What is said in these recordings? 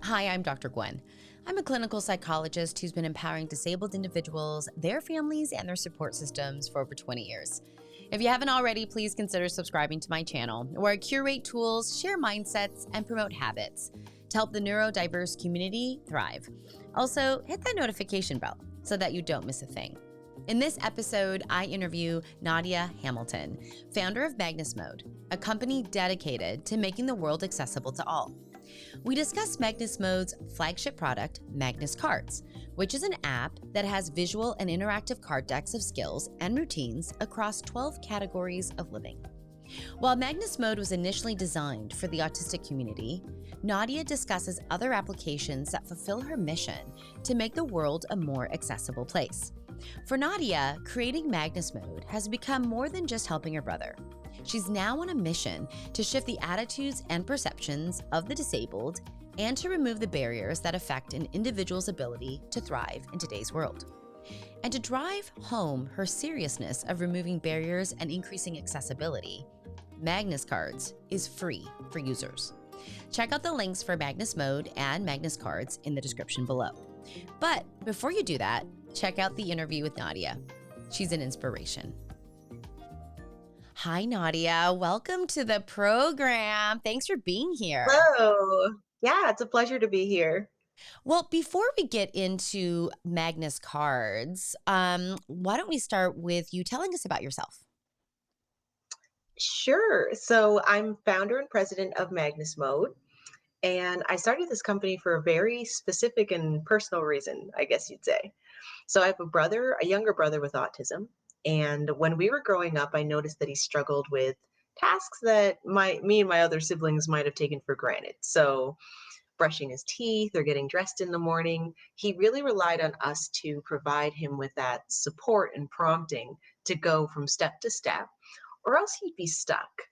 Hi, I'm Dr. Gwen. I'm a clinical psychologist who's been empowering disabled individuals, their families, and their support systems for over 20 years. If you haven't already, please consider subscribing to my channel, where I curate tools, share mindsets, and promote habits to help the neurodiverse community thrive. Also, hit that notification bell so that you don't miss a thing. In this episode, I interview Nadia Hamilton, founder of MagnusMode, a company dedicated to making the world accessible to all. We discuss MagnusMode's flagship product, Magnus Cards, which is an app that has visual and interactive card decks of skills and routines across 12 categories of living. While MagnusMode was initially designed for the autistic community, Nadia discusses other applications that fulfill her mission to make the world a more accessible place. For Nadia, creating MagnusMode has become more than just helping her brother. She's now on a mission to shift the attitudes and perceptions of the disabled and to remove the barriers that affect an individual's ability to thrive in today's world. And to drive home her seriousness of removing barriers and increasing accessibility, Magnus Cards is free for users. Check out the links for MagnusMode and Magnus Cards in the description below. But before you do that, check out the interview with Nadia. She's an inspiration. Hi, Nadia. Welcome to the program. Thanks for being here. Hello. Yeah, it's a pleasure to be here. Well, before we get into Magnus Cards, why don't we start with you telling us about yourself? Sure. So I'm founder and president of Magnus Mode, and I started this company for a very specific and personal reason, I guess you'd say. So I have a younger brother with autism, and when we were growing up, I noticed that he struggled with tasks that me and my other siblings might have taken for granted. So brushing his teeth or getting dressed in the morning, he really relied on us to provide him with that support and prompting to go from step to step, or else he'd be stuck.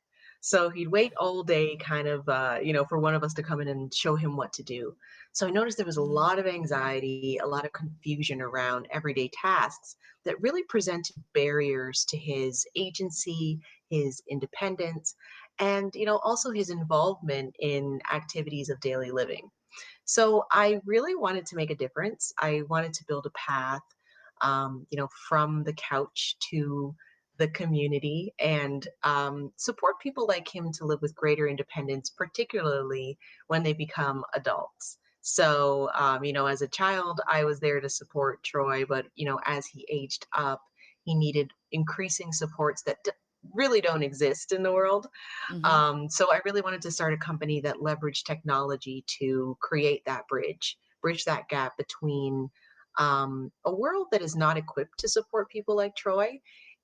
So he'd wait all day, kind of, for one of us to come in and show him what to do. So I noticed there was a lot of anxiety, a lot of confusion around everyday tasks that really presented barriers to his agency, his independence, and also his involvement in activities of daily living. So I really wanted to make a difference. I wanted to build a path, from the couch to the community and support people like him to live with greater independence, particularly when they become adults. So, as a child, I was there to support Troy, but, as he aged up, he needed increasing supports that really don't exist in the world. Mm-hmm. So I really wanted to start a company that leveraged technology to create that bridge that gap between a world that is not equipped to support people like Troy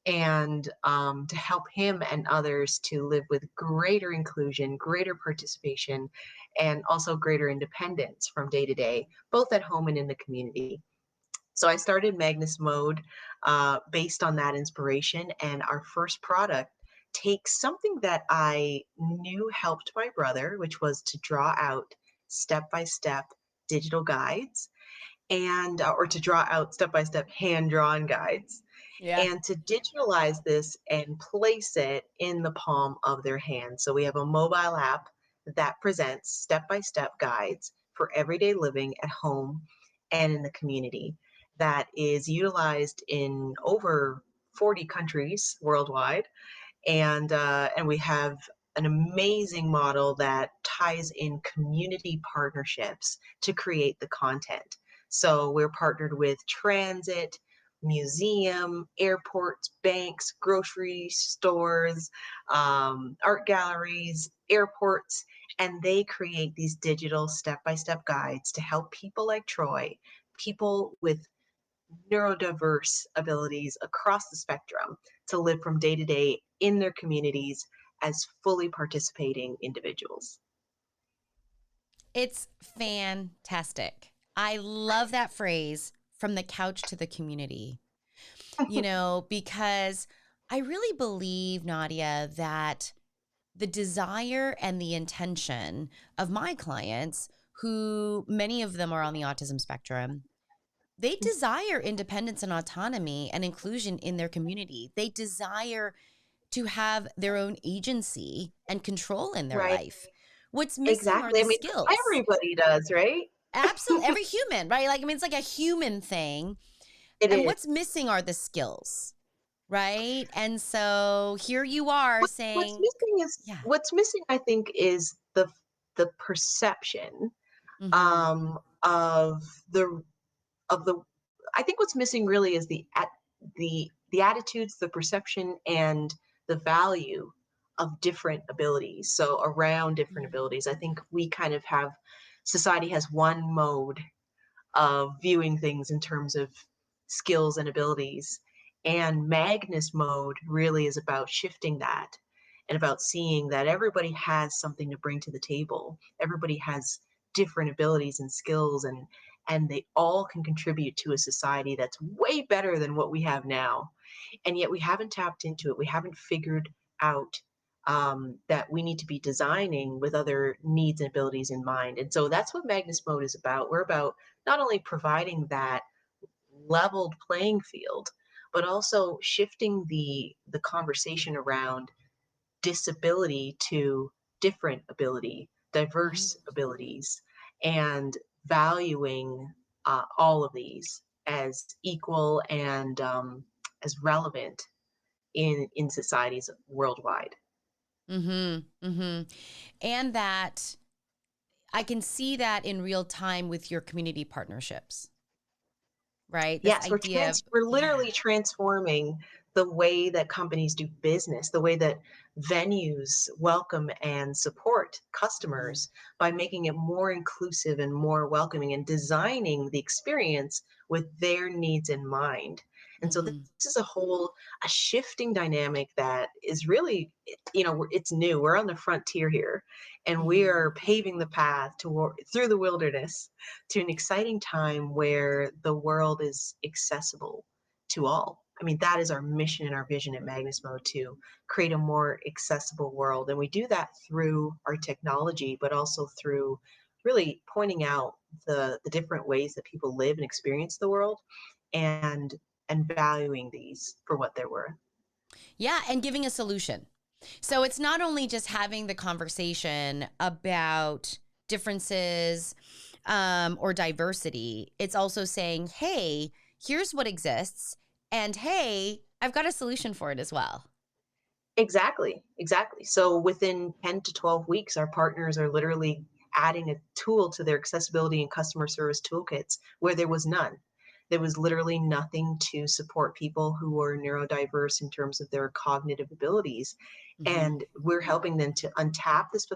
and to help him and others to live with greater inclusion, greater participation, and also greater independence from day to day, both at home and in the community. So I started Magnus Mode based on that inspiration, and our first product takes something that I knew helped my brother, which was to draw out step by step digital guides and or to draw out step by step hand drawn guides Yeah. and to digitalize this and place it in the palm of their hand. So we have a mobile app that presents step by step guides for everyday living at home and in the community that is utilized in over 40 countries worldwide. And we have an amazing model that ties in community partnerships to create the content. So we're partnered with transit, museum, airports, banks, grocery stores, art galleries, airports, and they create these digital step-by-step guides to help people like Troy, people with neurodiverse abilities across the spectrum, to live from day to day in their communities as fully participating individuals. It's fantastic. I love that phrase, from the couch to the community, because I really believe, Nadia, that the desire and the intention of my clients, who many of them are on the autism spectrum, they desire independence and autonomy and inclusion in their community. They desire to have their own agency and control in their Right. life, What's missing are Exactly. the I mean, skills. everybody does, right? Absolutely. Every human, right? Like, I mean, it's like a human thing. It And is. what's missing are the skills, right? And so here you are What's saying, missing is yeah. what's missing, I think, is the perception Mm-hmm. of the of the I think what's missing really is the attitudes, the perception, and the value of different abilities. So around different abilities, I think we kind of have society has one mode of viewing things in terms of skills and abilities. And Magnus mode really is about shifting that and about seeing that everybody has something to bring to the table. Everybody has different abilities and skills, and they all can contribute to a society that's way better than what we have now. And yet we haven't tapped into it. We haven't figured out that we need to be designing with other needs and abilities in mind. And so that's what Magnus Mode is about. We're about not only providing that leveled playing field, but also shifting the conversation around disability to different ability, Mm-hmm. diverse abilities, and valuing all of these as equal and as relevant in societies worldwide. Mm-hmm. Mm-hmm. And that I can see that in real time with your community partnerships, right? This Yes, idea of, we're yeah. literally transforming the way that companies do business, the way that venues welcome and support Mm-hmm. customers by making it more inclusive and more welcoming and designing the experience with their needs in mind. And so this Mm-hmm. is a shifting dynamic that is really, it's new. We're on the frontier here, and we Mm-hmm. are paving the path through the wilderness to an exciting time where the world is accessible to all. I mean, that is our mission and our vision at Magnus Mode, to create a more accessible world. And we do that through our technology, but also through really pointing out the different ways that people live and experience the world, and and valuing these for what they're worth. Yeah, and giving a solution. So it's not only just having the conversation about differences or diversity, it's also saying, hey, here's what exists. And hey, I've got a solution for it as well. Exactly, exactly. So within 10 to 12 weeks, our partners are literally adding a tool to their accessibility and customer service toolkits where there was none. There was literally nothing to support people who are neurodiverse in terms of their cognitive abilities. Mm-hmm. And we're helping them to untap this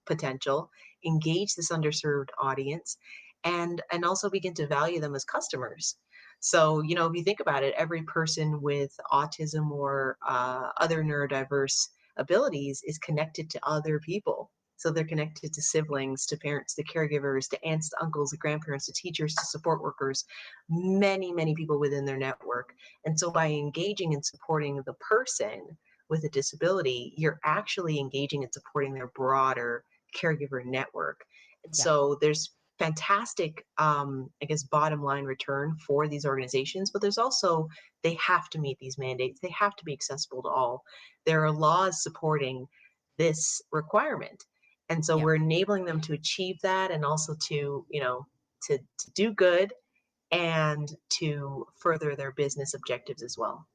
potential, engage this underserved audience, and also begin to value them as customers. So, if you think about it, every person with autism or other neurodiverse abilities is connected to other people. So they're connected to siblings, to parents, to caregivers, to aunts, to uncles, to grandparents, to teachers, to support workers, many, many people within their network. And so by engaging and supporting the person with a disability, you're actually engaging and supporting their broader caregiver network. And Yeah. so there's fantastic, I guess, bottom line return for these organizations, but there's also, they have to meet these mandates. They have to be accessible to all. There are laws supporting this requirement. And so Yeah. we're enabling them to achieve that, and also to, to do good and to further their business objectives as well.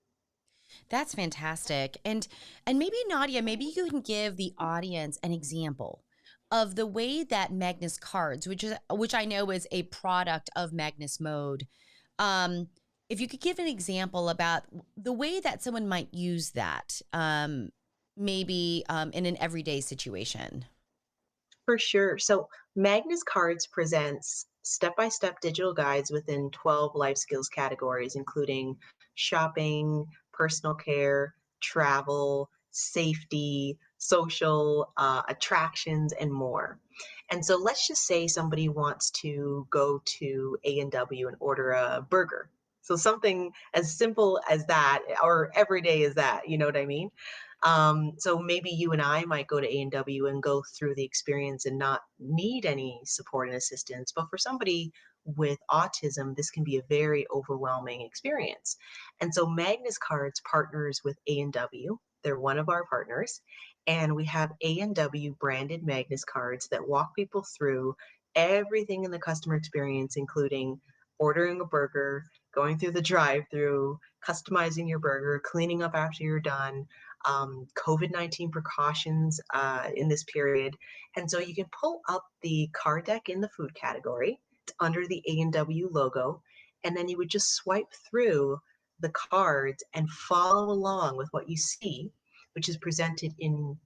That's fantastic. And maybe Nadia, maybe you can give the audience an example of the way that Magnus Cards, which I know is a product of Magnus Mode. Um, if you could give an example about the way that someone might use that, maybe in an everyday situation. For sure. So Magnus Cards presents step-by-step digital guides within 12 life skills categories, including shopping, personal care, travel, safety, social, attractions, and more. And so let's just say somebody wants to go to A&W and order a burger. So something as simple as that, or everyday as that, you know what I mean? So maybe you and I might go to A&W and go through the experience and not need any support and assistance. But for somebody with autism, this can be a very overwhelming experience. And so Magnus Cards partners with A&W. They're one of our partners. and we have A&W branded Magnus cards that walk people through everything in the customer experience, including ordering a burger, going through the drive-through, customizing your burger, cleaning up after you're done, COVID-19 precautions in this period. And so you can pull up the card deck in the food category. It's under the A&W logo, and then you would just swipe through the cards and follow along with what you see, which is presented in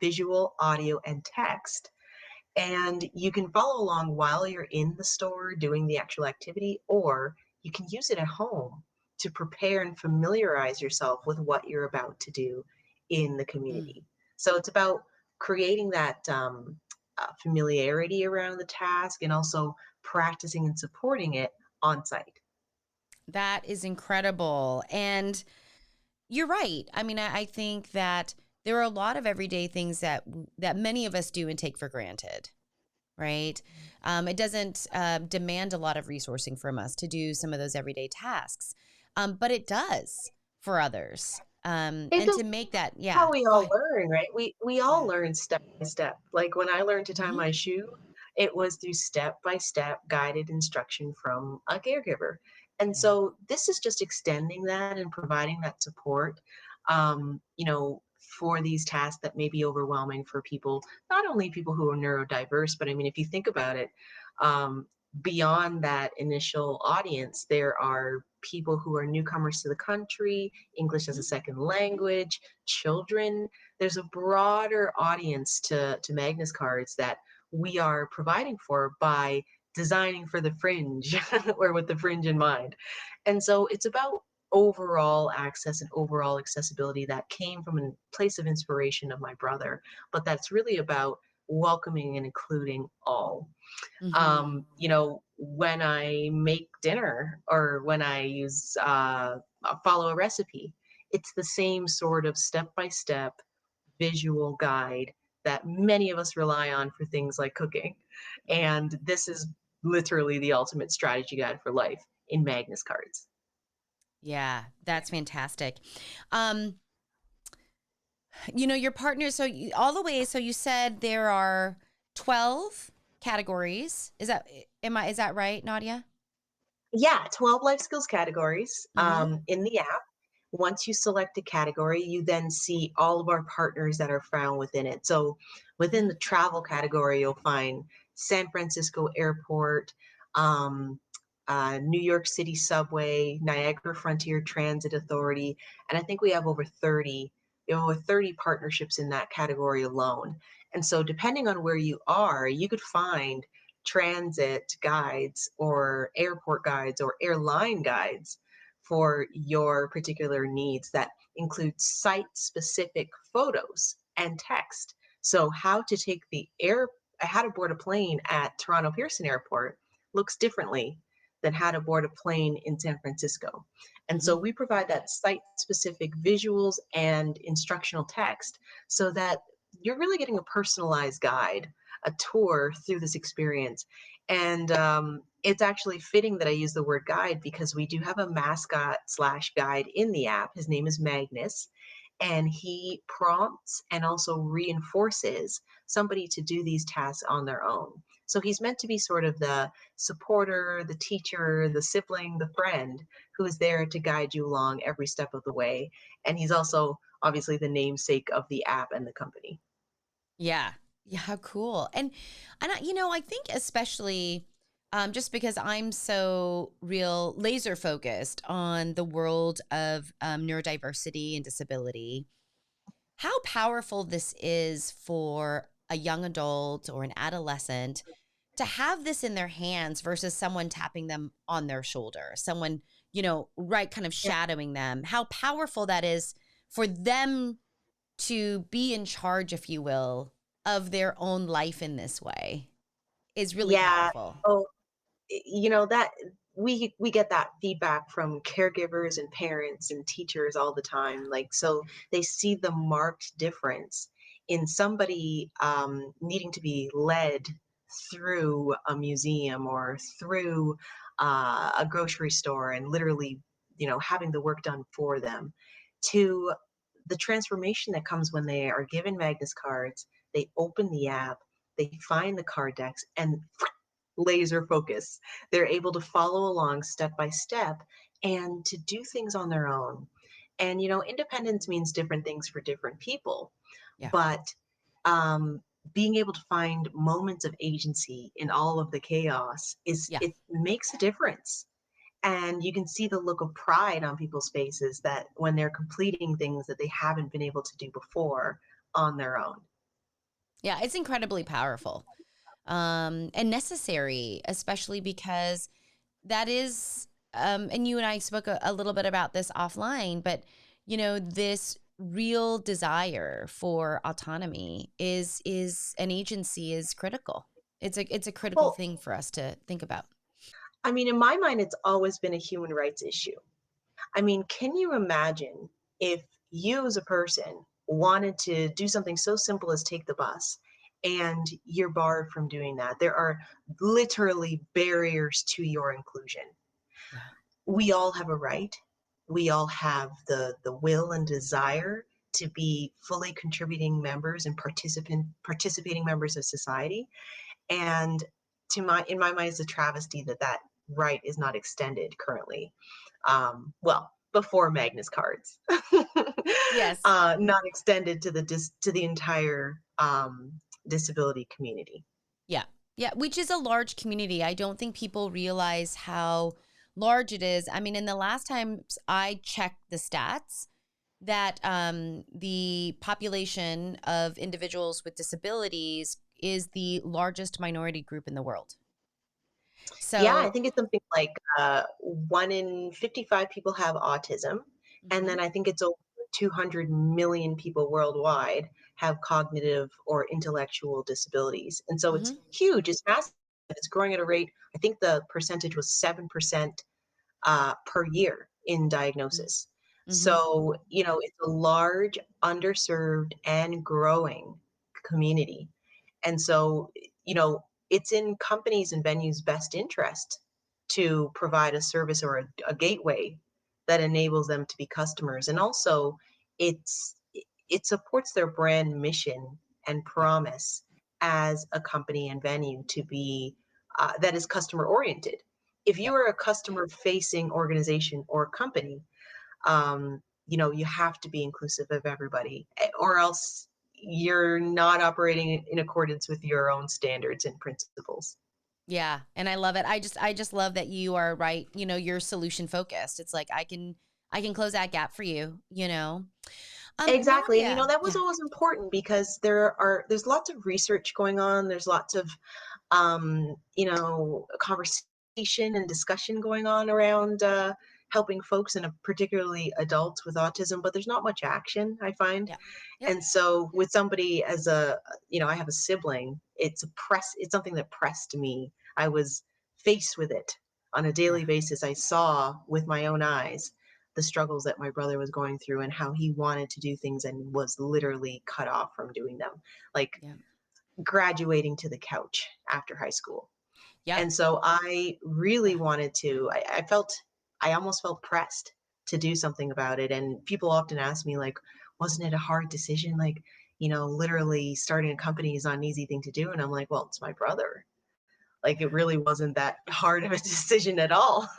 visual, audio, and text. And you can follow along while you're in the store doing the actual activity, or you can use it at home to prepare and familiarize yourself with what you're about to do in the Mm. community. So it's about creating that familiarity around the task and also practicing and supporting it on site. That is incredible. And you're right. I mean, I think that there are a lot of everyday things that many of us do and take for granted, right? It doesn't demand a lot of resourcing from us to do some of those everyday tasks, but it does for others. It And does to make that, yeah, how we go all ahead. learn, right? We all Yeah. learn step by step. Like when I learned to tie Hmm. my shoe, it was through step by step guided instruction from a caregiver. And Yeah. so this is just extending that and providing that support, for these tasks that may be overwhelming for people, not only people who are neurodiverse, but I mean, if you think about it, um, beyond that initial audience, there are people who are newcomers to the country, English as Hmm. a second language, children. There's a broader audience to Magnus cards that we are providing for by designing for the fringe or with the fringe in mind. And so it's about overall access and overall accessibility that came from a place of inspiration of my brother, but that's really about welcoming and including all. Hmm. When I make dinner or when I use follow a recipe, it's the same sort of step by step visual guide that many of us rely on for things like cooking. And this is literally the ultimate strategy guide for life in Magnus cards. Yeah, that's fantastic. Um, your partner, so all the way, so you said there are 12 categories. Is that right, Nadia? Yeah, 12 life skills categories Mm-hmm. in the app. Once you select a category, you then see all of our partners that are found within it. So within Mm-hmm. the travel category, you'll find San Francisco Airport, um, New York City Subway, Niagara Frontier Transit Authority, and I think we have over 30 partnerships in that category alone. And so depending on where you are, you could find transit guides or airport guides or airline guides for your particular needs that include site specific photos and text. So how to board a plane at Toronto Pearson Airport looks differently than how to board a plane in San Francisco. And Mm-hmm. so we provide that site specific visuals and instructional text so that you're really getting a personalized guide, a tour through this experience. And it's actually fitting that I use the word guide because we do have a mascot slash guide in the app. His name is Magnus, and he prompts and also reinforces somebody to do these tasks on their own. So he's meant to be sort of the supporter, the teacher, the sibling, the friend who is there to guide you along every step of the way. And he's also obviously the namesake of the app and the company. Yeah. Yeah, how cool. I think especially just because I'm so real laser focused on the world of neurodiversity and disability, how powerful this is for a young adult or an adolescent to have this in their hands versus someone tapping them on their shoulder, someone, right, kind of shadowing them, how powerful that is for them to be in charge, if you will, of their own life in this way is really Yeah. powerful. Oh, that we get that feedback from caregivers and parents and teachers all the time. Like, so they see the marked difference in somebody needing to be led through a museum or through a grocery store and literally, having the work done for them, to the transformation that comes when they are given Magnus cards, they open the app, they find the card decks, and laser focus. They're able to follow along step by step and to do things on their own. And, independence means different things for different people, Yeah. but um, being able to find moments of agency in all of the chaos Yeah. it makes a difference. And you can see the look of pride on people's faces that when they're completing things that they haven't been able to do before on their own. Yeah. It's incredibly powerful, and necessary, especially because that is, and you and I spoke a little bit about this offline, but this real desire for autonomy is an agency is critical. It's a critical Well, thing for us to think about. I mean, in my mind, it's always been a human rights issue. I mean, can you imagine if you as a person wanted to do something so simple as take the bus and you're barred from doing that? There are literally barriers to your inclusion. Yeah. We all have a right. We all have the will and desire to be fully contributing members and participating members of society. And in my mind, it's a travesty that that right is not extended currently. Well, before Magnus cards, Yes. not extended to the entire disability community. Yeah. Yeah. Which is a large community. I don't think people realize how large it is. I mean, in the last times I checked the stats, that the population of individuals with disabilities is the largest minority group in the world. Yeah, I So, think it's something like 1 in 55 people have autism, and mhm, then I think it's over 200 million people worldwide have cognitive or intellectual disabilities, and so it's mhm, huge. It's massive. It's growing at a rate. I think the percentage was 7% per year in diagnosis. mhm, So, it's a large, underserved, and growing community. And so, it's in companies and venues' best interest to provide a service or a gateway that enables them to be customers. And also, it's it supports their brand mission and yeah, promise as a company and venue to be that is customer oriented. If yeah. you are a customer facing organization or company, you have to be inclusive of everybody, or else you're not operating in accordance with your own standards and principles. Yeah, and I love it. I just love that you are right, you're solution focused. It's like I can close that gap for you, you know. Exactly. And Nadia. that was Yeah. always important because there's lots of research going on. There's lots of conversation and discussion going on around helping folks and particularly adults with autism, but there's not much action, I find. Yeah. Yep. And so with somebody I have a sibling, it's something that pressed me. I was faced with it on a Yeah. daily basis. I saw with my own eyes the struggles that my brother was going through and how he wanted to do things and was literally cut off from doing them, like Yeah. graduating to the couch after high school. Yeah. And so I really Yeah. wanted to, I almost felt pressed to do something about it. And people often ask me, like, wasn't it a hard decision? Like, literally starting a company is not an easy thing to do. And I'm like, well, it's my brother. Like, it really wasn't that hard of a decision at all.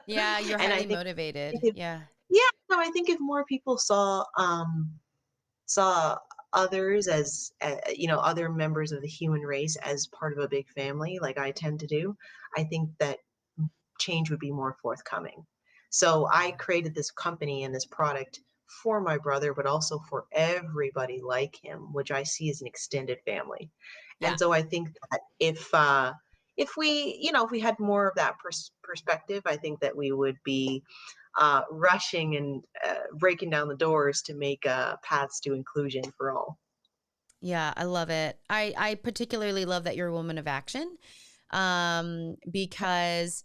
Yeah, you're And highly motivated. Yeah. yeah, no, I think if more people saw others as other members of the human race as part of a big family like I tend to do, I think that change would be more forthcoming. So I created this company and this product for my brother, but also for everybody like him, which I see as an extended family. Yeah. And so I think that if we had more of that perspective, I think that we would be rushing and breaking down the doors to make paths to inclusion for all. Yeah, I love it. I particularly love that you're a woman of action, because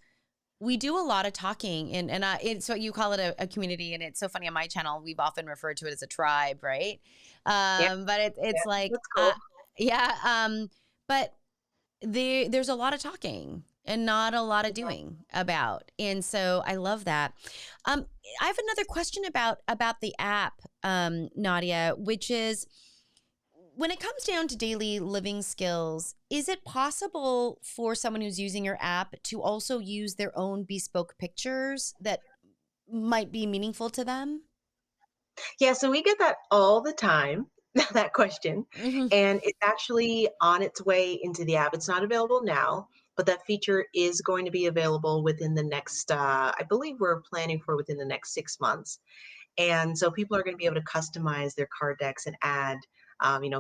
we do a lot of talking, and it's what you call it, a community, and it's so funny on my channel we've often referred to it as a tribe, right? Yeah, But yeah, it's like, that's cool. yeah, but there's a lot of talking and not a lot of doing about, and so I love that. um I have another question about the app. Nadia, which is when it comes down to daily living skills, is it possible for someone who's using your app to also use their own bespoke pictures that might be meaningful to them? Yeah, so we get that all the time, that question, Hmm. and it's actually on its way into the app. It's not available now, but that feature is going to be available within the next, I believe we're planning for within the next 6 months. And so people are going to be able to customize their card decks and add,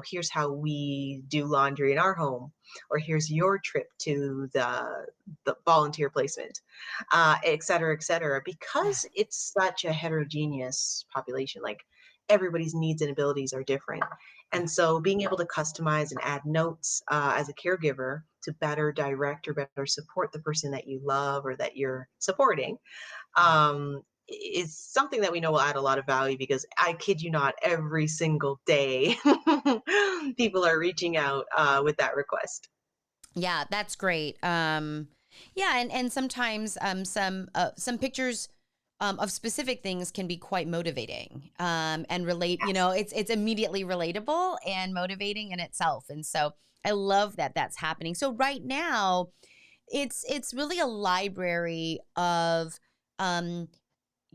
here's how we do laundry in our home, or here's your trip to the volunteer placement, et cetera, et cetera. Yeah. Because it's such a heterogeneous population, like everybody's needs and abilities are different. Yeah. And so being able to customize and add notes as a caregiver to better direct or better support the person that you love or that you're supporting Yeah. is something that we know will add a lot of value because I kid you not, every single day people are reaching out with that request. Yeah, that's great. Yeah, and sometimes some pictures of specific things can be quite motivating and relate. You Yes. know, it's immediately relatable and motivating in itself. And so I love that that's happening. So right now, it's really a library of um,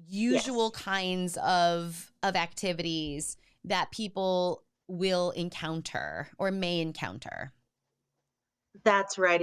usual Yes. kinds of activities that people will encounter or may encounter. That's right.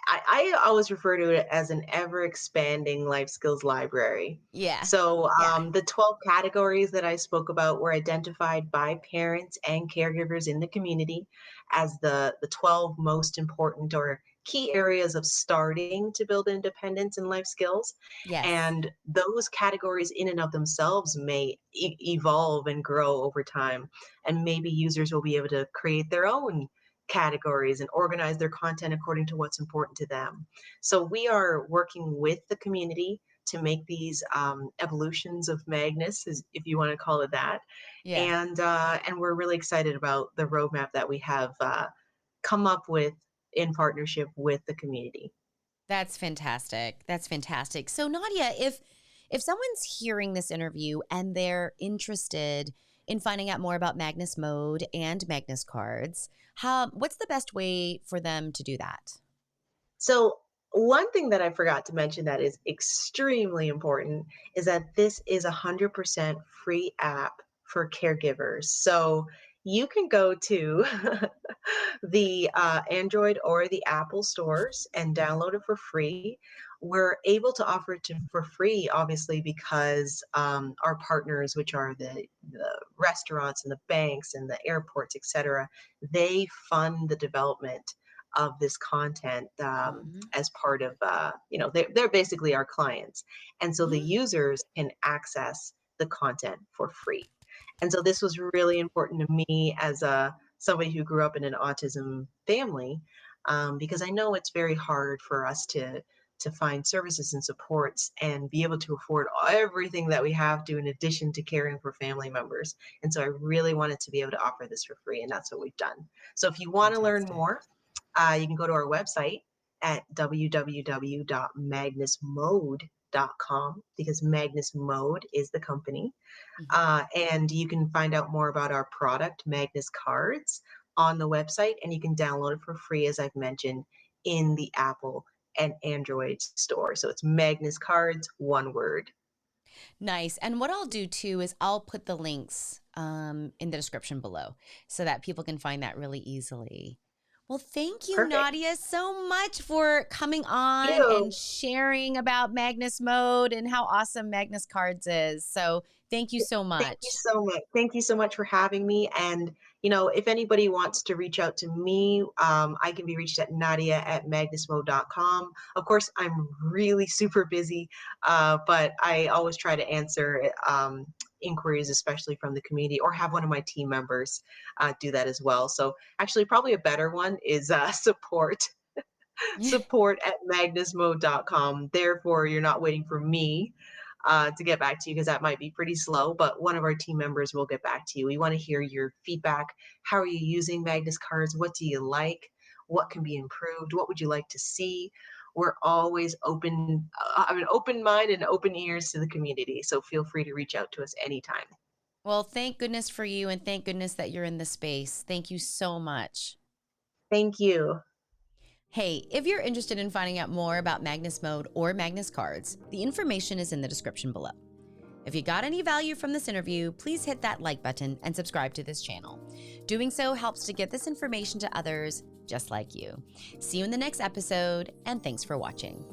I always refer to it as an ever expanding life skills library. Yeah. So Yeah. the 12 categories that I spoke about were identified by parents and caregivers in the community as the 12 most important or key areas of starting to build independence and life skills. Yes. And those categories in and of themselves may evolve and grow over time. And maybe users will be able to create their own categories and organize their content according to what's important to them. So we are working with the community to make these evolutions of Magnus, if you want to call it that, Yeah. and we're really excited about the roadmap that we have come up with in partnership with the community. That's fantastic. That's fantastic. So Nadia, if someone's hearing this interview and they're interested in finding out more about Magnus Mode and Magnus Cards, how what's the best way for them to do that? So one thing that I forgot to mention that is extremely important is that this is a 100% free app for caregivers. So you can go to the Android or the Apple stores and download it for free. We're able to offer it for free, obviously, because our partners, which are the restaurants and the banks and the airports, etc., they fund the development of this content Hmm. as part of, they're basically our clients. And so the Hmm. users can access the content for free. And so this was really important to me as somebody who grew up in an autism family, because I know it's very hard for us to find services and supports and be able to afford everything that we have to in addition to caring for family members. And so I really wanted to be able to offer this for free, and that's what we've done. So if you want to learn Fantastic. more, you can go to our website at www.magnusmode.com because Magnus Mode is the company. Mhm. And you can find out more about our product, Magnus Cards, on the website, and you can download it for free, as I've mentioned, in the Apple and Android store. So it's Magnus Cards, one word. Nice. And what I'll do too is I'll put the links in the description below so that people can find that really easily. Well, thank you, Perfect. Nadia, so much for coming on and You. sharing about Magnus Mode and how awesome Magnus Cards is. So thank you so Thank you much. so much. Thank you so much for having me. And, if anybody wants to reach out to me, I can be reached at Nadia at magnusmode.com. Of course, I'm really super busy, but I always try to answer inquiries, especially from the community, or have one of my team members do that as well. So actually, probably a better one is support at magnusmode.com. Therefore, you're not waiting for me to get back to you because that might be pretty slow, but one of our team members will get back to you. We want to hear your feedback. How are you using Magnus cards? What do you like? What can be improved? What would you like to see? We're always open, I have an open mind and open ears to the community. So feel free to reach out to us anytime. Well, thank goodness for you, and thank goodness that you're in the space. Thank you so much. Thank you. Hey, if you're interested in finding out more about Magnus Mode or Magnus Cards, the information is in the description below. If you got any value from this interview, please hit that like button and subscribe to this channel. Doing so helps to get this information to others just like you. See you in the next episode, and thanks for watching.